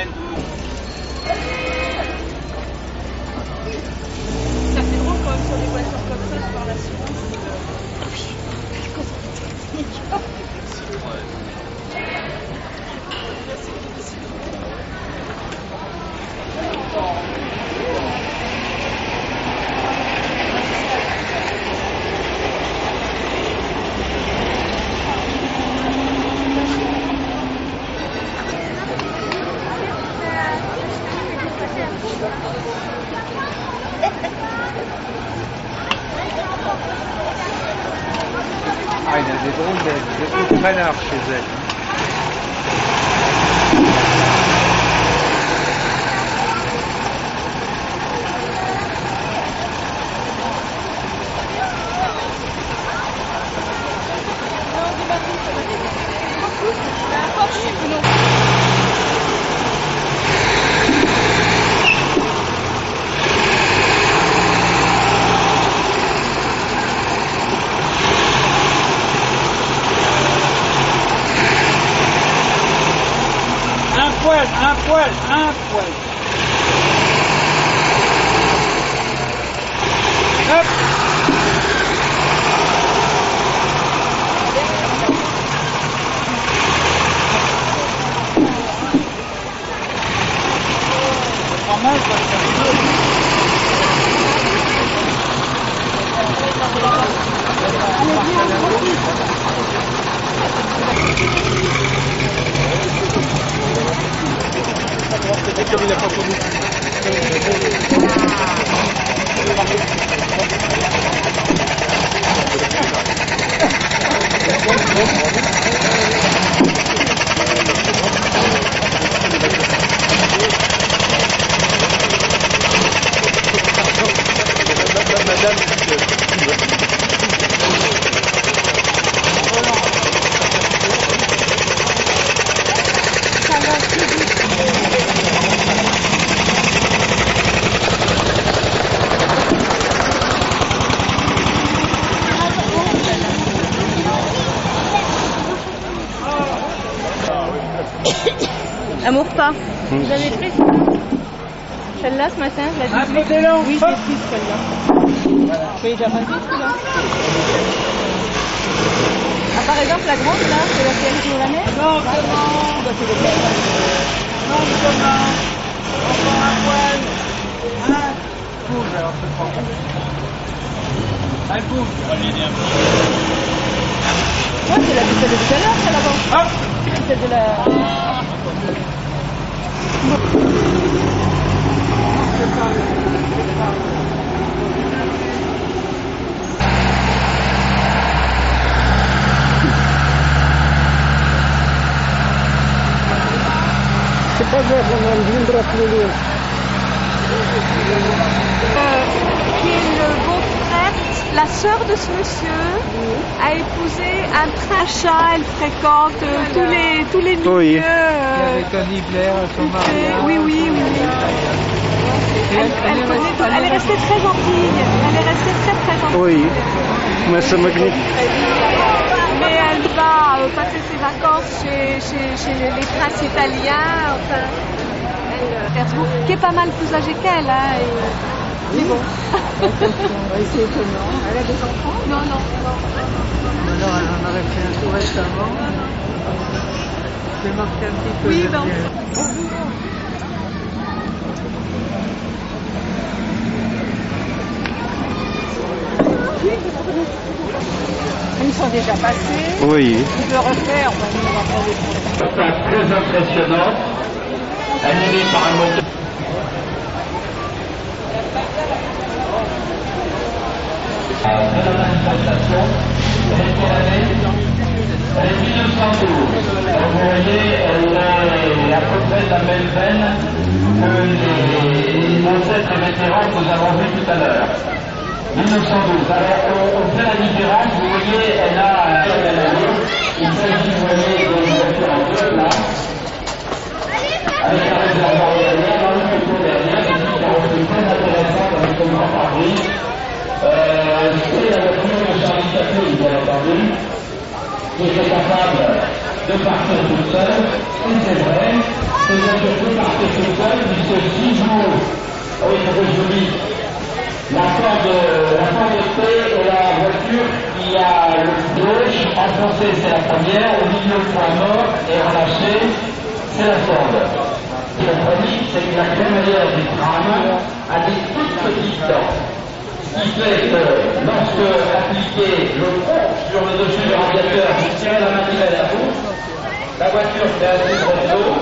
Ça fait drôle quand même sur des voitures comme ça de voir l'assurance. Ah, il y a des drôles de traîneurs chez elle. Un poil. Hop. Pas mal, ça. Peut-être comme il n'a pas connu. Amour pas. Vous avez pris celle-là ce matin, je l'ai prise. Oui, je l'ai prise celle-là. Je l'ai déjà pas prise celui-là. Ah, par exemple la grande là, c'est laquelle je la mets? Non, c'est lequel? Non, demain. Encore un poil. Bouge, alors je prends. Elle bouge. Ouais, c'est la celle de tout à l'heure, celle là-bas. Hop. Celle de la... C'est pas grave, on viendra plus loin. Qui est le beau-frère, la sœur de ce monsieur a épousé un chat, elle fréquente tous les milieux. Oui. Avec Tony Blair, son mari. Oui. Elle connaît tout. Elle est restée très gentille. Elle est restée très gentille. Oui, mais c'est magnifique. Mais elle va passer ses vacances chez les princes italiens, enfin, Herzog, qui est pas mal plus âgée qu'elle. Hein, mais bon. C'est étonnant. Elle a des enfants? Non. Alors elle en aurait fait un tout récemment. C'est marqué un petit peu. Oui, de ben. bien. Ils sont déjà passés. Oui. Tu peux refaire, on va faire des photos. Très impressionnante, animée par un moteur. La manifestation, elle est quelle année? Elle est 1912. Vous voyez, elle est à peu près de la même veine que les ancêtres et vétérans que nous avons vus tout à l'heure. 1912. Alors, on fait la différence. Vous voyez, elle a un canalier. Il s'agit, vous voyez, d'une voiture en deux places, avec un réservoir derrière, un photo derrière, une carrosserie très intéressante avec un grand pare-brise. C'est la voiture de Charlie Chaplin, bien entendu, qui était capable de partir toute seule. Et c'est vrai, c'est une voiture plus partie. puisque si vous, oui, je vous dis, la Ford T est la voiture qui a le gauche enfoncé, c'est la première, au milieu le point mort et relâché, c'est la Ford. Le premier, c'est que la crémaillère du crâne a des toutes petites dents. Ce qui fait que lorsque appliqué le pont sur le dessus du radiateur, vous tirez la manivelle à bout, la voiture fait assez gros dos.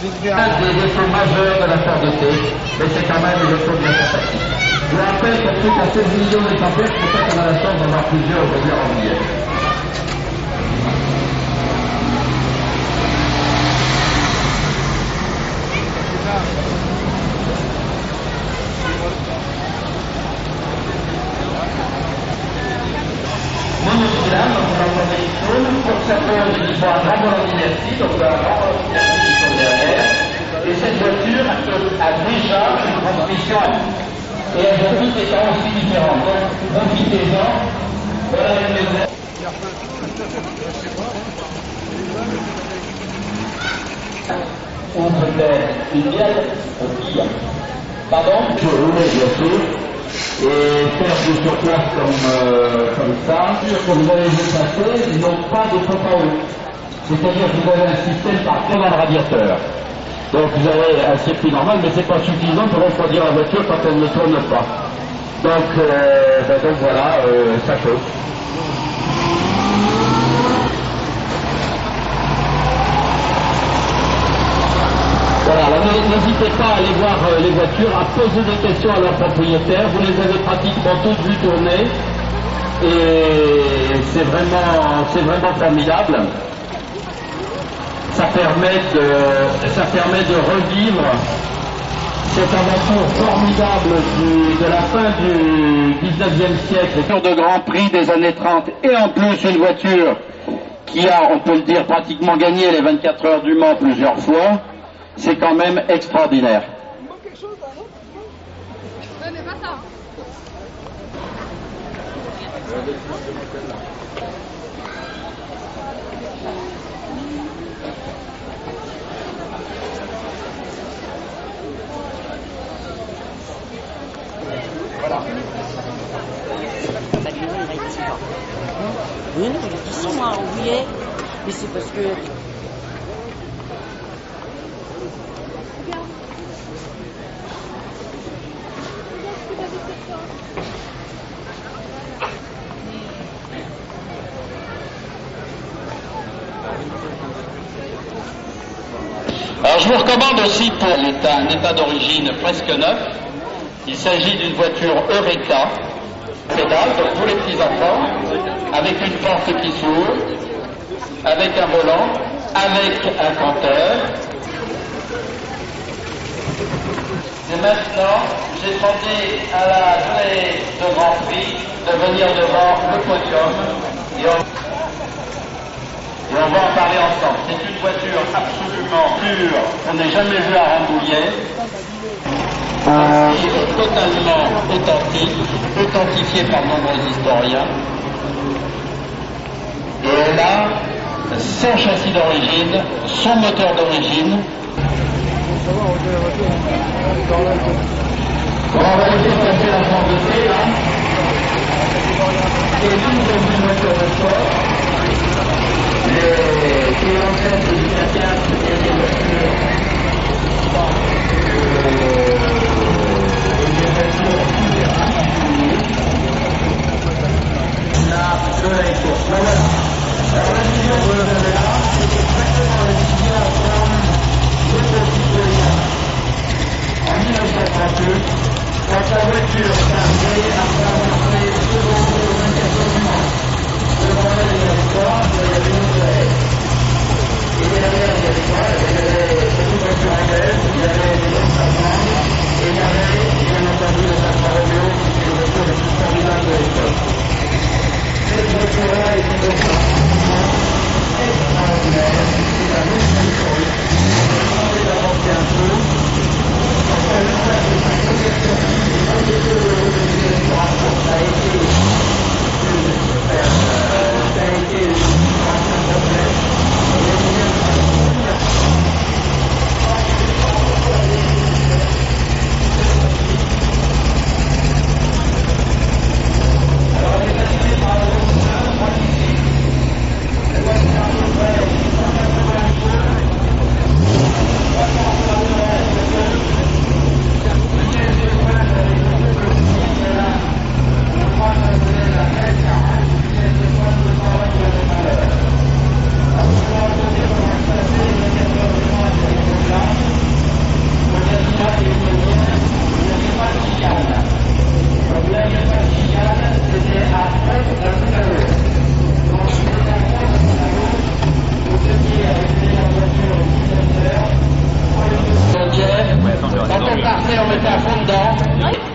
Un des défauts majeurs de la Ford T, mais c'est quand même le défaut bien sympathique. Je vous rappelle pour ceux qui ont 16 millions d'exemplaires, c'est pour ça qu'on a la chance d'en avoir plusieurs aujourd'hui en billet. Monosyllabe, donc on entend des choses, pour certains, il faut un grand volant d'inertie, donc un grand volant d'inertie qui sont derrière, et cette voiture a déjà une transmission et elles ont toutes des carrosseries différentes, donc profitez-en, voilà une maison. Ou peut-être une bielle au pire. Pardon? Je roulais bien sûr. Et faire du surplace comme ça, quand vous allez vous passer, ils n'ont pas de pompe à eau. C'est-à-dire que vous avez un système par terre dans le radiateur. Donc vous avez un circuit normal, mais c'est pas suffisant pour refroidir la voiture quand elle ne tourne pas. Donc voilà, ça chauffe. Voilà, alors n'hésitez pas à aller voir les voitures, à poser des questions à leurs propriétaires. Vous les avez pratiquement toutes vues tourner et c'est vraiment formidable. Ça permet de revivre cette aventure formidable de la fin du 19e siècle. De Grand Prix des années 30 et en plus une voiture qui a, on peut le dire, pratiquement gagné les 24 heures du Mans plusieurs fois. C'est quand même extraordinaire. Voilà. Oui, non, il dit 6 mois en juillet, mais c'est parce que... Alors je vous recommande aussi pour un état d'origine presque neuf. Il s'agit d'une voiture Eureka, pédale, donc pour les petits enfants, avec une porte qui s'ouvre, avec un volant, avec un compteur. Et maintenant, j'ai demandé à la journée de Grand Prix de venir devant le podium et on va en parler ensemble. C'est une voiture absolument pure qu'on n'ait jamais vue à Rambouillet. Totalement authentique, authentifiée par de nombreux historiens. Et elle a son châssis d'origine, son moteur d'origine. On va essayer de passer la Ford T là. Et nous avons une voiture de sport. Qui est l'ancêtre du K4 et des voitures. La course. Voilà. Alors la vision que vous avez là, c'est exactement la vision en forme de petit citoyen. En 1938, quand la voiture est arrivée après avoir fait seconde au 24 du Mans, devant elle, il y avait quoi? Il y avait une oreille. Et derrière, il y avait quoi? Il y avait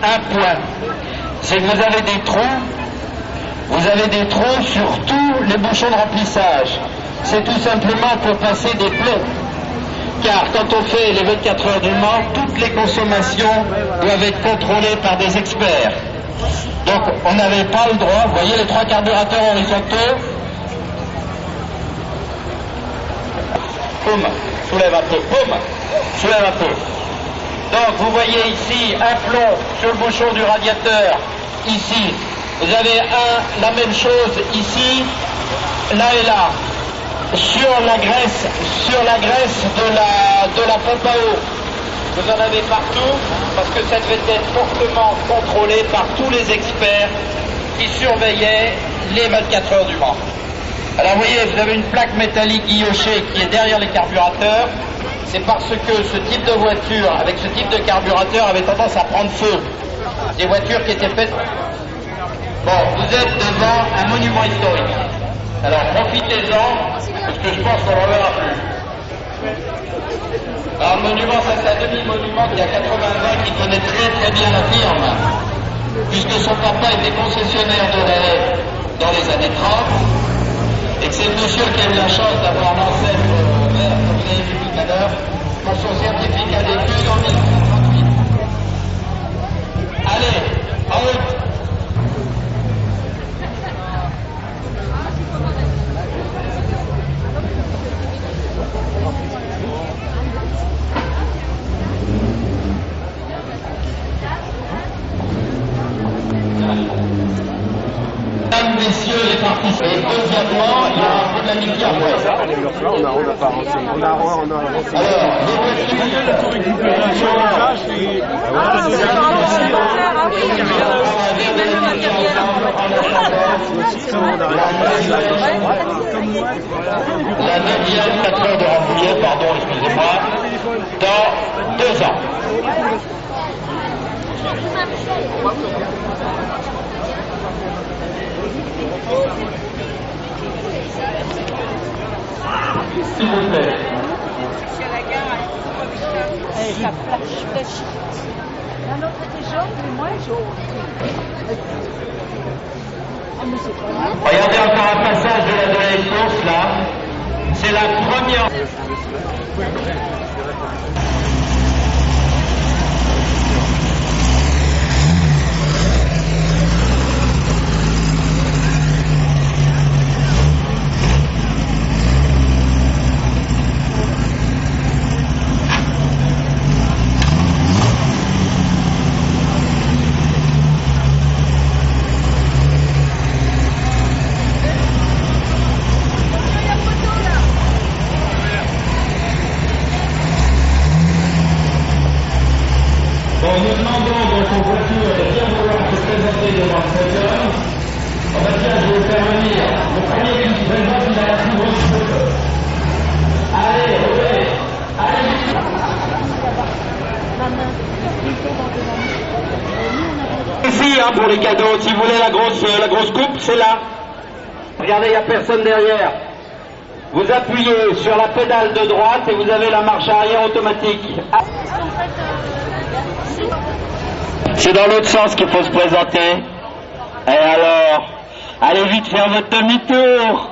un point. C'est que vous avez des trous. Vous avez des trous sur tous les bouchons de remplissage. C'est tout simplement pour passer des plombs. Car quand on fait les 24 heures du Mans, toutes les consommations doivent être contrôlées par des experts. Donc on n'avait pas le droit, vous voyez les 3 carburateurs horizontaux. Poum, soulève un peu, poum, soulève un peu. Donc vous voyez ici un plomb sur le bouchon du radiateur, ici. Vous avez la même chose ici, là et là. Sur la graisse de la pompe à eau. Vous en avez partout parce que ça devait être fortement contrôlé par tous les experts qui surveillaient les 24 heures du Mans. Alors vous voyez, vous avez une plaque métallique guillochée qui est derrière les carburateurs. C'est parce que ce type de voiture, avec ce type de carburateur, avait tendance à prendre feu. Des voitures qui étaient faites... Bon, vous êtes devant un monument historique. Alors profitez-en, parce que je pense qu'on ne le reverra plus. Alors le monument, ça c'est un demi-monument qui a 80 ans, qui connaît très bien la firme, puisque son papa était concessionnaire de relais dans les années 30, et que c'est le monsieur qui a eu la chance d'avoir l'ancêtre vert, comme vous avez vu tout à l'heure, pour son certificat d'études en 1938. Allez, en route. Mesdames, messieurs les participants, et deuxièmement, il y a un peu de l'amitié après. On n'a pas avancé. On a avancé. Alors, les la 9e 4 heures de Rambouillet, pardon, excusez-moi, dans 2 ans. S'il vous plaît. Ça flash. La nôtre était jaune, mais moins jaune. Regardez encore un passage de la course là. C'est la première. Nous demandons donc aux voitures de bien vouloir se présenter devant le secteur. On va dire, je vais vous faire venir. Le premier qui se présente, il a la plus grosse photo. Allez, allez, allez. Ici, hein, pour les cadeaux, si vous voulez la grosse coupe, c'est là. Regardez, il n'y a personne derrière. Vous appuyez sur la pédale de droite et vous avez la marche arrière automatique. C'est dans l'autre sens qu'il faut se présenter. Et alors, allez vite faire votre demi-tour.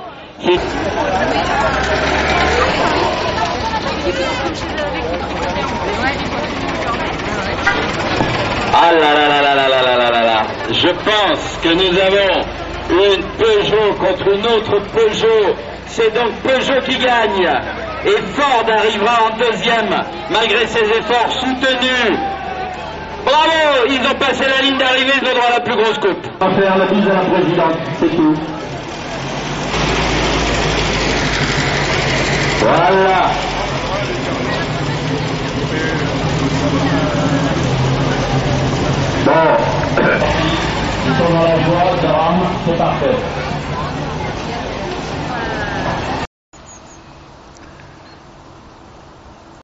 Ah là là là là là là là là là là. Je pense que nous avons une Peugeot contre une autre Peugeot. C'est donc Peugeot qui gagne. Et Ford arrivera en deuxième, malgré ses efforts soutenus. Bravo, ils ont passé la ligne d'arrivée, ils ont droit à la plus grosse coupe. On va faire la bise à la présidente, c'est tout. Voilà. Bon. Ils sont dans la joie, c'est parfait.